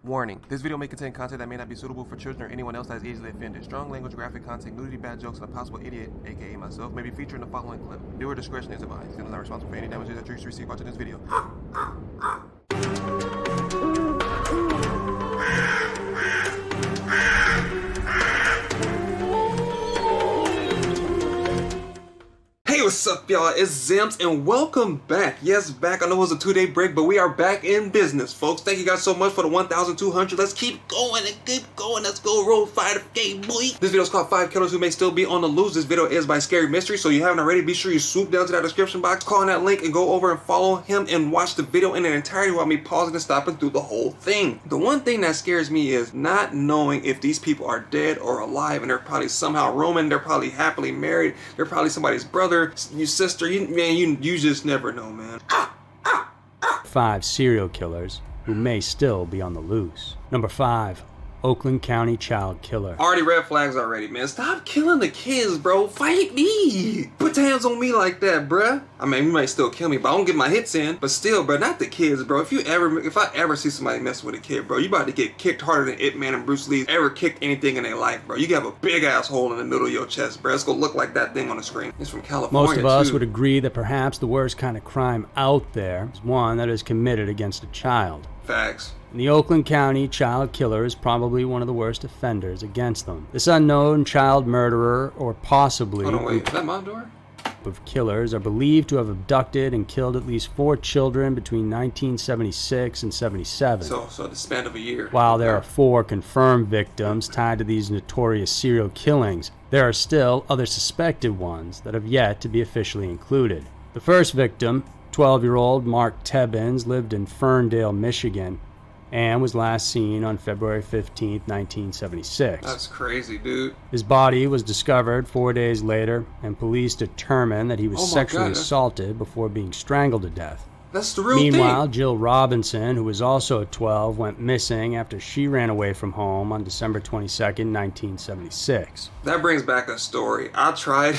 Warning, this video may contain content that may not be suitable for children or anyone else that is easily offended. Strong language, graphic content, nudity, bad jokes, and a possible idiot, aka myself, may be featured in the following clip. Viewer discretion is advised. Channel is not responsible for any damages that you receive watching this video. Hey, what's up, y'all? It's Zims, and welcome back. Yes, back. I know it was a 2-day break, but we are back in business, folks. Thank you guys so much for the 1,200. Let's keep going and keep going. Let's go roll 5K, boy. This video is called 5 Killers Who May Still Be on the Loose. This video is by Scary Mystery, so you haven't already, be sure you swoop down to that description box, call on that link, and go over and follow him and watch the video in its entirety while me pausing and stopping through the whole thing. The one thing that scares me is not knowing if these people are dead or alive, and they're probably somehow roaming. They're probably happily married. They're probably somebody's brother, your sister. You just never know, man. 5 serial killers who may still be on the loose. Number 5, Oakland County child killer. Already red flags already, man. Stop killing the kids, bro. Fight me. Put your hands on me like that, bruh. I mean, you might still kill me, but I don't get my hits in. But still, bro, not the kids, bro. If I ever see somebody mess with a kid, bro, you about to get kicked harder than Ip Man and Bruce Lee ever kicked anything in their life, bro. You have a big ass hole in the middle of your chest, bro. It's gonna look like that thing on the screen. It's from California. Most of us would agree that perhaps the worst kind of crime out there is one that is committed against a child. Facts. And the Oakland County child killer is probably one of the worst offenders against them. This unknown child murderer, or possibly Hold on, wait, is that my door? Of killers, are believed to have abducted and killed at least 4 children between 1976 and 77. So the span of a year. While there are 4 confirmed victims tied to these notorious serial killings, there are still other suspected ones that have yet to be officially included. The first victim, 12-year-old Mark Tebbins, lived in Ferndale, Michigan, and was last seen on February 15, 1976. That's crazy, dude. His body was discovered 4 days later, and police determined that he was sexually assaulted before being strangled to death. That's the real Meanwhile, thing. Jill Robinson, who was also 12, went missing after she ran away from home on December 22, 1976. That brings back a story. I tried...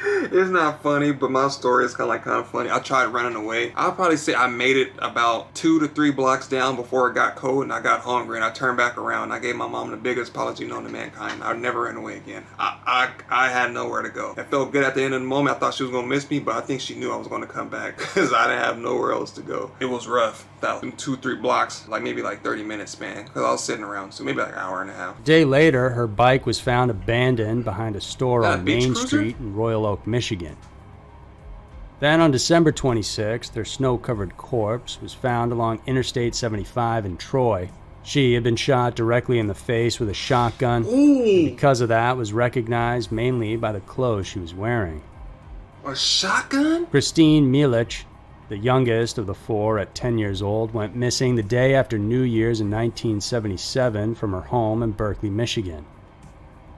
It's not funny, but my story is kind of funny. I tried running away. I'll probably say I made it about 2 to 3 blocks down before it got cold and I got hungry, and I turned back around and I gave my mom the biggest apology known to mankind. I never ran away again. I had nowhere to go. It felt good at the end of the moment. I thought she was going to miss me, but I think she knew I was going to come back because I didn't have nowhere else to go. It was rough. About 2-3 blocks, maybe 30 minutes span, because I was sitting around, so maybe like an hour and a half. A day later, her bike was found abandoned behind a store on Main Street in Royal Oak, Michigan. Then on December 26th, her snow-covered corpse was found along Interstate 75 in Troy. She had been shot directly in the face with a shotgun, and because of that was recognized mainly by the clothes she was wearing. A shotgun? Christine Mielich, the youngest of the 4 at 10 years old, went missing the day after New Year's in 1977 from her home in Berkeley, Michigan.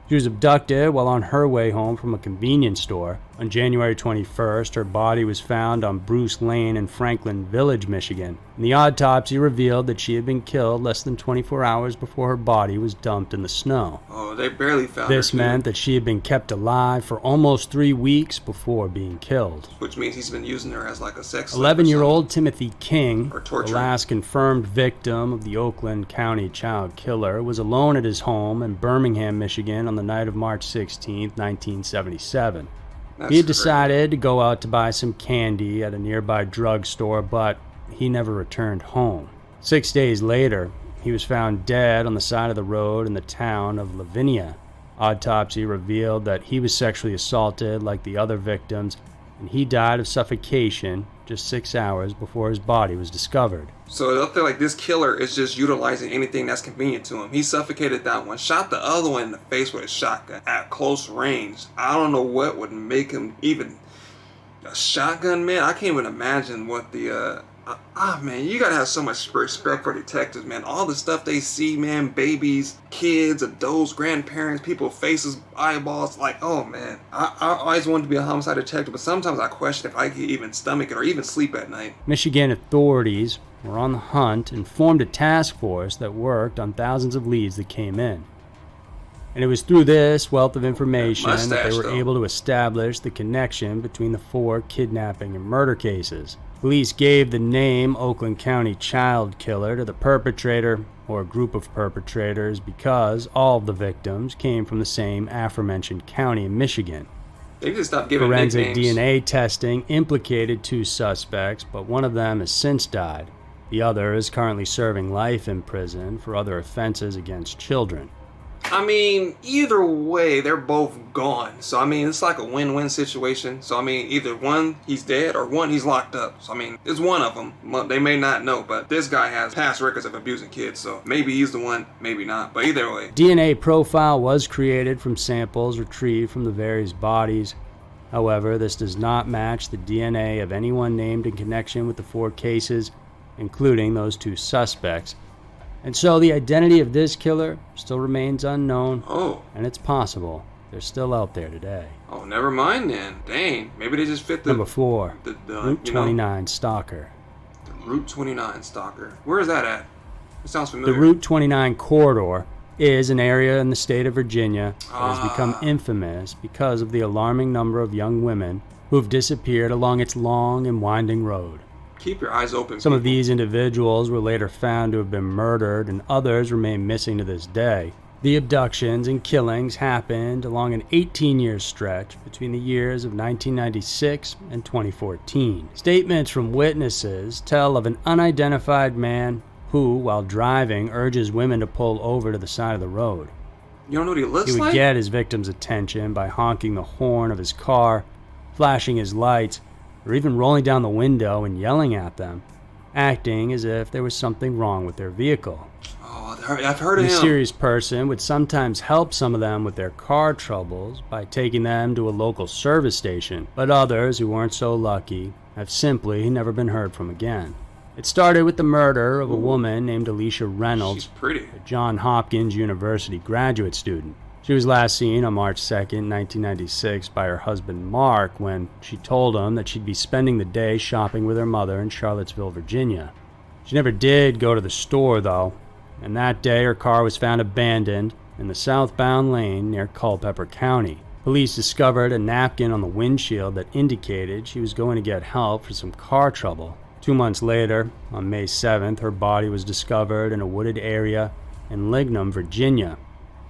She was abducted while on her way home from a convenience store. On January 21st, her body was found on Bruce Lane in Franklin Village, Michigan. And the autopsy revealed that she had been killed less than 24 hours before her body was dumped in the snow. Oh, they barely found her. This meant that she had been kept alive for almost 3 weeks before being killed. Which means he's been using her as like a sex 11-year-old Timothy King, the last confirmed victim of the Oakland County child killer, was alone at his home in Birmingham, Michigan on the night of March 16, 1977. He had decided to go out to buy some candy at a nearby drugstore, but he never returned home. 6 days later, he was found dead on the side of the road in the town of Lavinia. Autopsy revealed that he was sexually assaulted like the other victims, and he died of suffocation just 6 hours before his body was discovered. So I feel like this killer is just utilizing anything that's convenient to him. He suffocated that one, shot the other one in the face with a shotgun at close range. I don't know what would make him even a shotgun, man. I can't even imagine what the man, you gotta have so much respect for detectives, man. All the stuff they see, man, babies, kids, adults, grandparents, people's faces, eyeballs, oh man. I always wanted to be a homicide detective, but sometimes I question if I could even stomach it or even sleep at night. Michigan authorities were on the hunt and formed a task force that worked on thousands of leads that came in. And it was through this wealth of information that they were able to establish the connection between the 4 kidnapping and murder cases. Police gave the name Oakland County child killer to the perpetrator or a group of perpetrators, because all of the victims came from the same aforementioned county in Michigan. They just stopped giving Forensic nicknames. DNA testing implicated 2 suspects, but one of them has since died. The other is currently serving life in prison for other offenses against children. I mean, either way, they're both gone. So, I mean, it's like a win-win situation. So, I mean, either one, he's dead, or one, he's locked up. So, I mean, it's one of them. They may not know, but this guy has past records of abusing kids. So, maybe he's the one, maybe not. But either way. DNA profile was created from samples retrieved from the various bodies. However, this does not match the DNA of anyone named in connection with the 4 cases, including those 2 suspects. And so the identity of this killer still remains unknown. Oh. And it's possible they're still out there today. Oh, never mind then. Dang. Maybe they just fit the... Number 4, the Route 29 Stalker. The Route 29 Stalker. Where is that at? It sounds familiar. The Route 29 corridor is an area in the state of Virginia that has become infamous because of the alarming number of young women who have disappeared along its long and winding road. Keep your eyes open. Some of these individuals were later found to have been murdered, and others remain missing to this day. The abductions and killings happened along an 18-year stretch between the years of 1996 and 2014. Statements from witnesses tell of an unidentified man who, while driving, urges women to pull over to the side of the road. You don't know what he looks He would like? get his victim's attention by honking the horn of his car, flashing his lights, or even rolling down the window and yelling at them, acting as if there was something wrong with their vehicle. Oh, I've heard The of him. mysterious person would sometimes help some of them with their car troubles by taking them to a local service station, but others who weren't so lucky have simply never been heard from again. It started with the murder of a woman named Alicia Reynolds, She's pretty. a Johns Hopkins University graduate student. She was last seen on March 2nd, 1996 by her husband Mark when she told him that she'd be spending the day shopping with her mother in Charlottesville, Virginia. She never did go to the store though, and that day her car was found abandoned in the southbound lane near Culpeper County. Police discovered a napkin on the windshield that indicated she was going to get help for some car trouble. 2 months later, on May 7th, her body was discovered in a wooded area in Lignum, Virginia,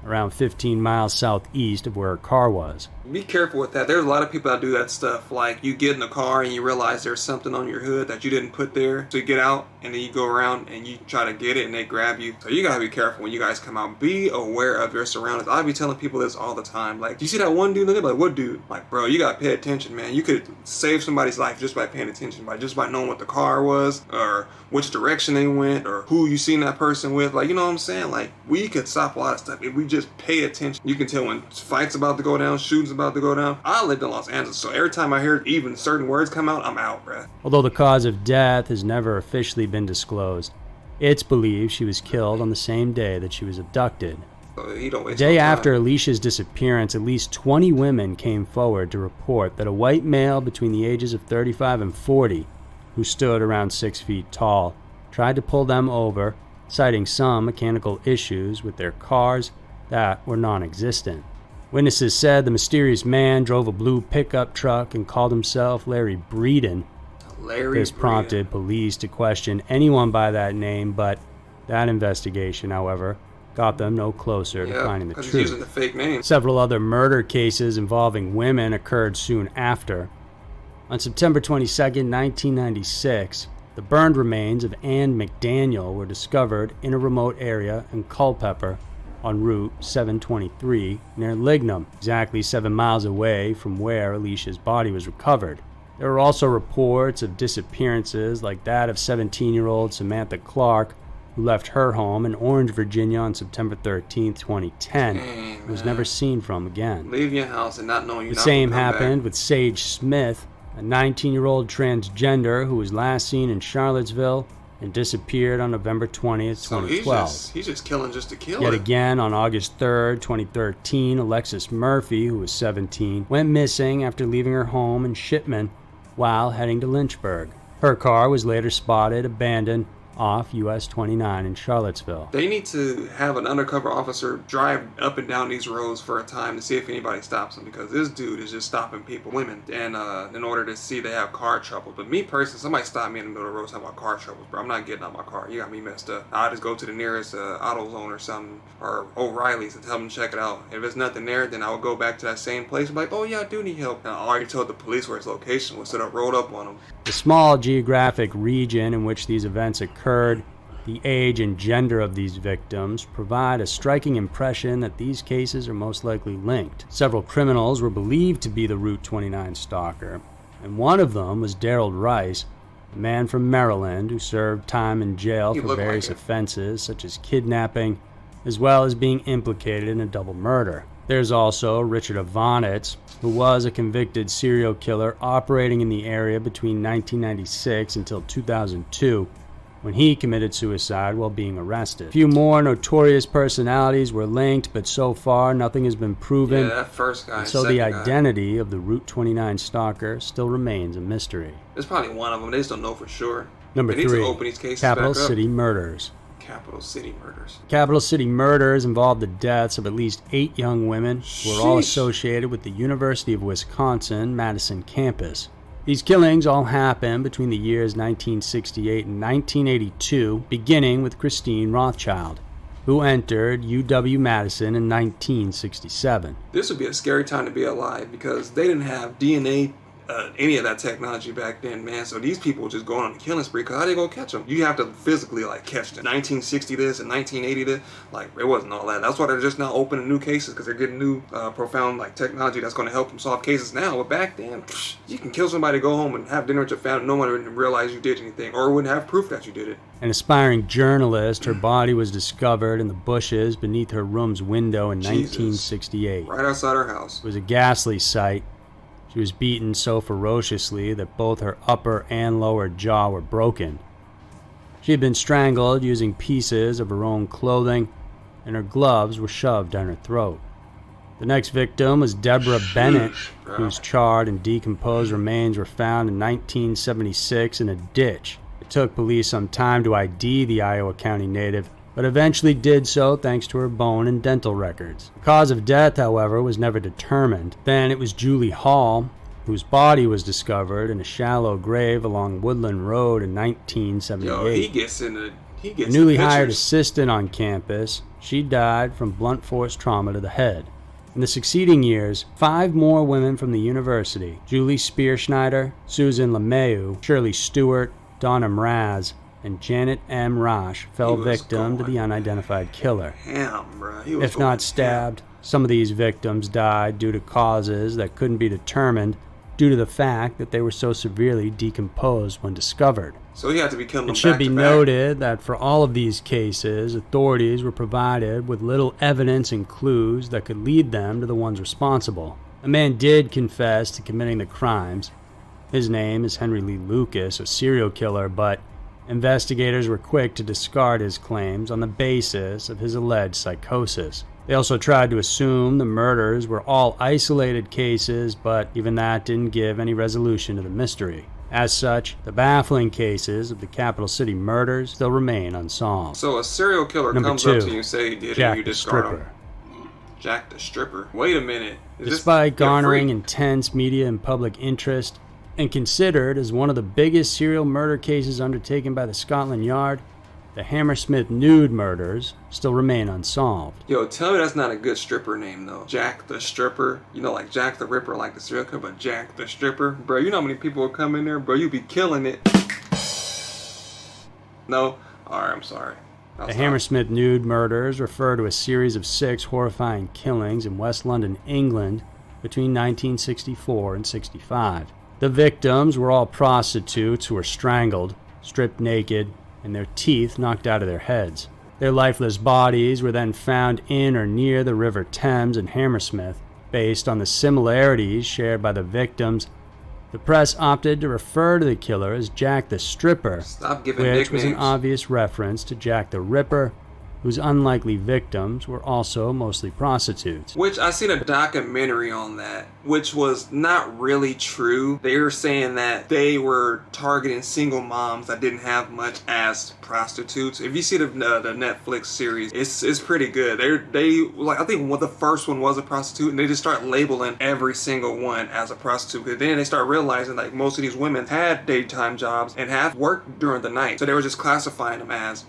around 15 miles southeast of where her car was. Be careful with that. There's a lot of people that do that stuff. Like, you get in the car and you realize there's something on your hood that you didn't put there. So you get out and then you go around and you try to get it and they grab you. So you gotta be careful when you guys come out. Be aware of your surroundings. I be telling people this all the time. Like, you see that one dude? They're like, what dude? Like, bro, you gotta pay attention, man. You could save somebody's life just by paying attention. Just by knowing what the car was, or which direction they went, or who you seen that person with. Like, you know what I'm saying? Like, we could stop a lot of stuff if we just pay attention. You can tell when fights about to go down, shootings about to go down. I lived in Los Angeles, so every time I hear even certain words come out, I'm out, bruh. Although the cause of death has never officially been disclosed, it's believed she was killed on the same day that she was abducted. So you don't The waste day no time. after Alicia's disappearance, at least 20 women came forward to report that a white male between the ages of 35 and 40, who stood around 6 feet tall, tried to pull them over, citing some mechanical issues with their cars that were non-existent. Witnesses said the mysterious man drove a blue pickup truck and called himself Larry Breeden. This prompted police to question anyone by that name, but that investigation, however, got them no closer to finding the he's truth. using the fake name. Several other murder cases involving women occurred soon after. On September 22, 1996, the burned remains of Ann McDaniel were discovered in a remote area in Culpeper on Route 723 near Lignum, exactly 7 miles away from where Alicia's body was recovered. There were also reports of disappearances like that of 17-year-old Samantha Clark, who left her home in Orange, Virginia on September 13, 2010, and was never seen from again. Leave your house and not knowing you're The not same gonna come happened back. with Sage Smith, a 19-year-old transgender who was last seen in Charlottesville and disappeared on November 20th, So 2012. he's just killing just to kill Yet it. again, on August 3rd, 2013, Alexis Murphy, who was 17, went missing after leaving her home in Shipman while heading to Lynchburg. Her car was later spotted abandoned off US 29 in Charlottesville. They need to have an undercover officer drive up and down these roads for a time to see if anybody stops them, because this dude is just stopping people, women, and in order to see they have car trouble. But me personally, somebody stopped me in the middle of the road talking about car troubles, bro. I'm not getting out my car. You got me messed up. I'll just go to the nearest AutoZone or something, or O'Reilly's, and tell them to check it out. If it's nothing there, then I would go back to that same place and be like, oh yeah, I do need help. And I already told the police where its location was, so they rolled up on them. The small geographic region in which these events occurred, the age and gender of these victims provide a striking impression that these cases are most likely linked. Several criminals were believed to be the Route 29 stalker, and one of them was Darrell Rice, a man from Maryland who served time in jail for various offenses such as kidnapping, as well as being implicated in a double murder. There's also Richard Avanitz, who was a convicted serial killer operating in the area between 1996 until 2002, when he committed suicide while being arrested. A few more notorious personalities were linked, but so far nothing has been proven. Yeah, that first guy. And so the identity of the Route 29 stalker still remains a mystery. There's probably one of them. They just don't know for sure. Number they need 3, to open these cases Capital back up. City murders. Capital City murders. Capital City murders involved the deaths of at least 8 young women who were all associated with the University of Wisconsin Madison campus. These killings all happened between the years 1968 and 1982, beginning with Christine Rothschild, who entered UW-Madison in 1967. This would be a scary time to be alive, because they didn't have DNA, any of that technology back then, man. So these people were just going on a killing spree, because how they gonna catch them? You have to physically catch them. 1960 this and 1980 this, it wasn't all that. That's why they're just now opening new cases, because they're getting new profound technology that's going to help them solve cases now. But back then, you can kill somebody, go home and have dinner with your family, no one would realize you did anything, or wouldn't have proof that you did it. An aspiring journalist, her body was discovered in the bushes beneath her room's window in 1968. Right outside her house. It was a ghastly sight. She was beaten so ferociously that both her upper and lower jaw were broken. She had been strangled using pieces of her own clothing, and her gloves were shoved down her throat. The next victim was Deborah Bennett, whose charred and decomposed remains were found in 1976 in a ditch. It took police some time to ID the Iowa County native, but eventually did so thanks to her bone and dental records. The cause of death, however, was never determined. Then it was Julie Hall, whose body was discovered in a shallow grave along Woodland Road in 1978. Yo, he gets a newly hired assistant on campus. She died from blunt force trauma to the head. In the succeeding years, 5 more women from the university, Julie Spearschneider, Susan LeMayu, Shirley Stewart, Donna Mraz, and Janet M. Rosh fell victim to the unidentified killer. If not stabbed, some of these victims died due to causes that couldn't be determined due to the fact that they were so severely decomposed when discovered. So he had to be killing them back to back. It should be noted that for all of these cases, authorities were provided with little evidence and clues that could lead them to the ones responsible. A man did confess to committing the crimes. His name is Henry Lee Lucas, a serial killer, but investigators were quick to discard his claims on the basis of his alleged psychosis. They also tried to assume the murders were all isolated cases, but even that didn't give any resolution to the mystery. As such, the baffling cases of the Capital City murders still remain unsolved. So a serial killer comes up to you and say he did it, and you discard him. Jack the Stripper. Wait a minute. Despite garnering intense media and public interest, and considered as one of the biggest serial murder cases undertaken by the Scotland Yard, the Hammersmith nude murders still remain unsolved. Yo, tell me that's not a good stripper name, though. Jack the Stripper. You know, like Jack the Ripper, like the serial killer, but Jack the Stripper. Bro, you know how many people will come in there? Bro, you be killing it. No? Alright, I'm sorry. The Hammersmith nude murders refer to a series of 6 horrifying killings in West London, England, between 1964 and 65. The victims were all prostitutes who were strangled, stripped naked, and their teeth knocked out of their heads. Their lifeless bodies were then found in or near the River Thames in Hammersmith. Based on the similarities shared by the victims, the press opted to refer to the killer as Jack the Stripper, which was an obvious reference to Jack the Ripper, whose unlikely victims were also mostly prostitutes. Which I seen a documentary on that, which was not really true. They were saying that they were targeting single moms that didn't have much as prostitutes. If you see the Netflix series, it's pretty good. They like, I think the first one was a prostitute, and they just start labeling every single one as a prostitute. Because then they start realizing like most of these women had daytime jobs and have worked during the night, so they were just classifying them as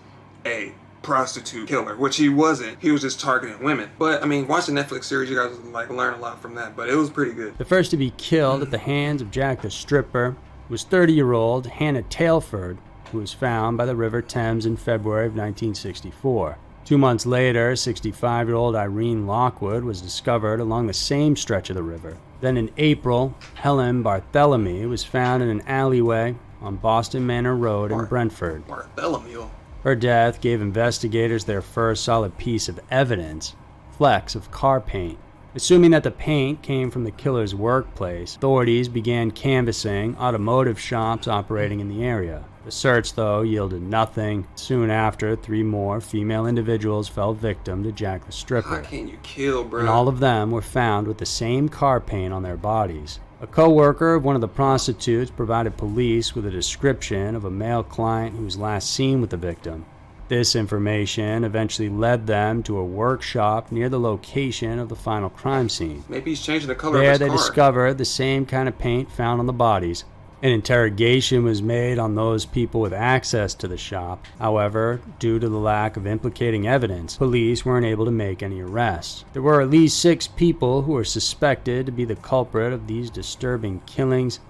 a prostitute killer, which he wasn't. He was just targeting women. But I mean, watch the Netflix series, you guys like learn a lot from that, but it was pretty good. The first to be killed at the hands of Jack the Stripper was 30-year-old Hannah Tailford, who was found by the River Thames in February of 1964. 2 months later, 65-year-old Irene Lockwood was discovered along the same stretch of the river. Then in April, Helen Bartholomew was found in an alleyway on Boston Manor Road in Brentford. Bartholomew. Her death gave investigators their first solid piece of evidence, flecks of car paint. Assuming that the paint came from the killer's workplace, authorities began canvassing automotive shops operating in the area. The search, though, yielded nothing. Soon after, 3 more female individuals fell victim to Jack the Stripper. How can you kill, bro? And all of them were found with the same car paint on their bodies. A co-worker of one of the prostitutes provided police with a description of a male client who was last seen with the victim. This information eventually led them to a workshop near the location of the final crime scene. Maybe he's changing the color of There his they car. discovered the same kind of paint found on the bodies. An interrogation was made on those people with access to the shop. However, due to the lack of implicating evidence, police weren't able to make any arrests. There were at least 6 people who were suspected to be the culprit of these disturbing killings,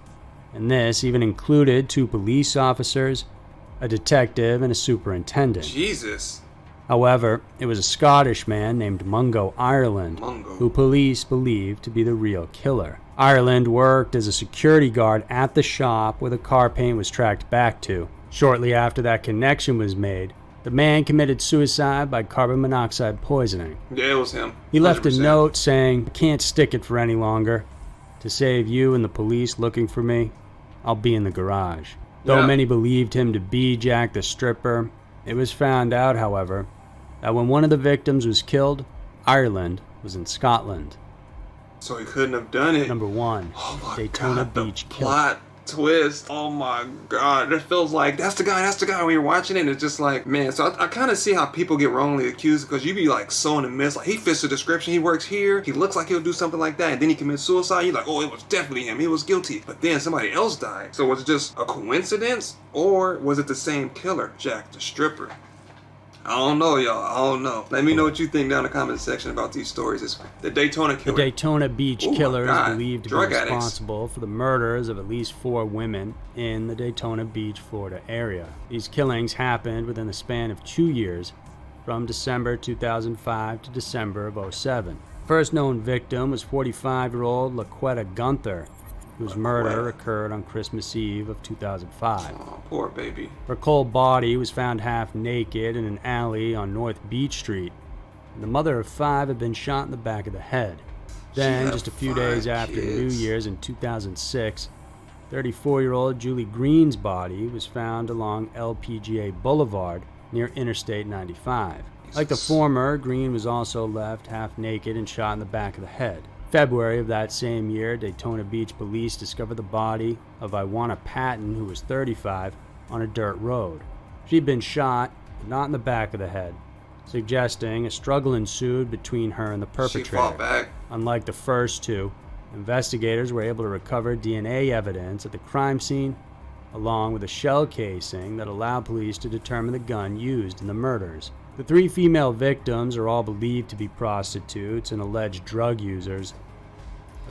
and this even included 2 police officers, a detective, and a superintendent. Jesus. However, it was a Scottish man named Mungo Ireland who police believed to be the real killer. Ireland worked as a security guard at the shop where the car paint was tracked back to. Shortly after that connection was made, the man committed suicide by carbon monoxide poisoning. Yeah, it was him. 100%. He left a note saying, "I can't stick it for any longer. To save you and the police looking for me, I'll be in the garage." Though many believed him to be Jack the Stripper, it was found out, however, that when one of the victims was killed, Ireland was in Scotland. So he couldn't have done it. Number 1, Daytona Beach Killer. Plot twist. Oh my god. It feels like that's the guy when you're watching it. It's just like, man. So I kind of see how people get wrongly accused, because you be like so in the midst. Like, he fits the description. He works here. He looks like he'll do something like that. And then he commits suicide. You're like, oh, it was definitely him. He was guilty. But then somebody else died. So was it just a coincidence? Or was it the same killer, Jack the Stripper? I don't know, y'all. I don't know. Let me know what you think down in the comment section about these stories. It's the Daytona killer. The Daytona Beach Killer is believed to be Drug responsible for the murders of at least 4 women in the Daytona Beach, Florida area. These killings happened within the span of 2 years, from December 2005 to December of 2007. First known victim was 45-year-old Laquetta Gunther, whose murder occurred on Christmas Eve of 2005. Oh, poor baby. Her cold body was found half naked in an alley on North Beach Street. And the mother of 5 had been shot in the back of the head. Then, just a few days after New Year's in 2006, 34-year-old Julie Green's body was found along LPGA Boulevard near Interstate 95. Like the former, Green was also left half naked and shot in the back of the head. February of that same year, Daytona Beach police discovered the body of Iwana Patton, who was 35, on a dirt road. She'd been shot, but not in the back of the head, suggesting a struggle ensued between her and the perpetrator. She fought back. Unlike the first 2, investigators were able to recover DNA evidence at the crime scene, along with a shell casing that allowed police to determine the gun used in the murders. The 3 female victims are all believed to be prostitutes and alleged drug users.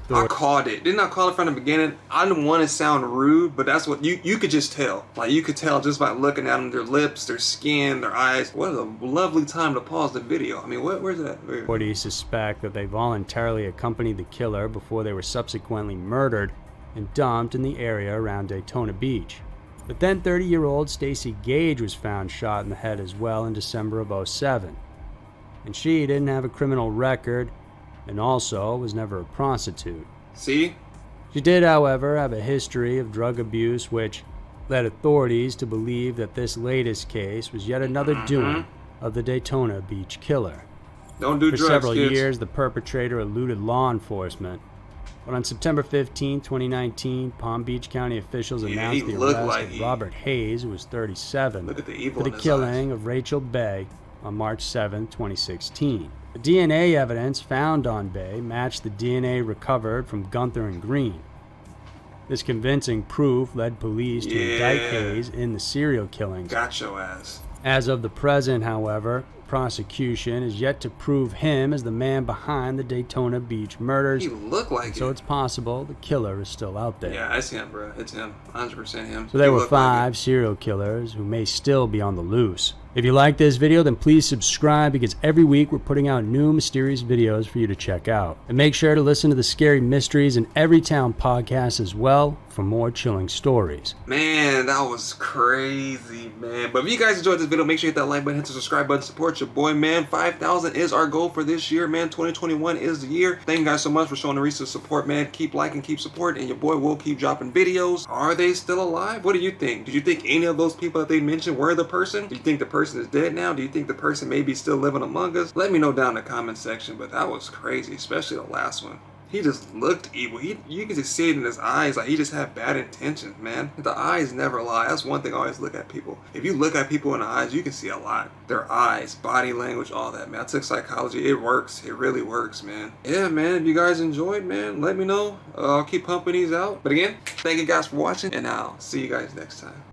I called it. Didn't I call it from the beginning? I didn't want to sound rude, but that's what you could just tell. Like, you could tell just by looking at them, their lips, their skin, their eyes. What a lovely time to pause the video. I mean, where's that? Authorities suspect that they voluntarily accompanied the killer before they were subsequently murdered and dumped in the area around Daytona Beach. But then 30-year-old Stacy Gage was found shot in the head as well in December of 2007. And she didn't have a criminal record, and also was never a prostitute. See? She did, however, have a history of drug abuse, which led authorities to believe that this latest case was yet another doing of the Daytona Beach killer. Don't do For drugs, several kids. years, the perpetrator eluded law enforcement. But on September 15, 2019, Palm Beach County officials announced the arrest of Robert Hayes, who was 37, Look at the evil for the in his killing eyes. of Rachel Bay on March 7, 2016. The DNA evidence found on Bay matched the DNA recovered from Gunther and Green. This convincing proof led police to indict Hayes in the serial killings. Got your ass. As of the present, however, prosecution is yet to prove him as the man behind the Daytona Beach murders. He looked like So it. it's possible the killer is still out there. Yeah, it's him, bro. It's him. 100% him. So there He were looked like 5 serial killers who may still be on the loose. If you like this video, then please subscribe, because every week we're putting out new mysterious videos for you to check out. And make sure to listen to the Scary Mysteries and Everytown podcast as well for more chilling stories. it. Man, that was crazy, man. But if you guys enjoyed this video, make sure you hit that like button, hit the subscribe button, support your boy, man. 5,000 is our goal for this year, man. 2021 is the year. Thank you guys so much for showing the recent support, man. Keep liking, keep supporting, and your boy will keep dropping videos. Are they still alive? What do you think? Did you think any of those people that they mentioned were the person? Do you think the person is dead now? Do you think the person may be still living among us? Let me know down in the comment section, but that was crazy, especially the last one. He just looked evil. You can just see it in his eyes. Like, he just had bad intentions, man. The eyes never lie. That's one thing I always look at people. If you look at people in the eyes, you can see a lot. Their eyes, body language, all that, man. I took psychology. It works. It really works, man. Yeah, man. If you guys enjoyed, man, let me know. I'll keep pumping these out. But again, thank you guys for watching, and I'll see you guys next time.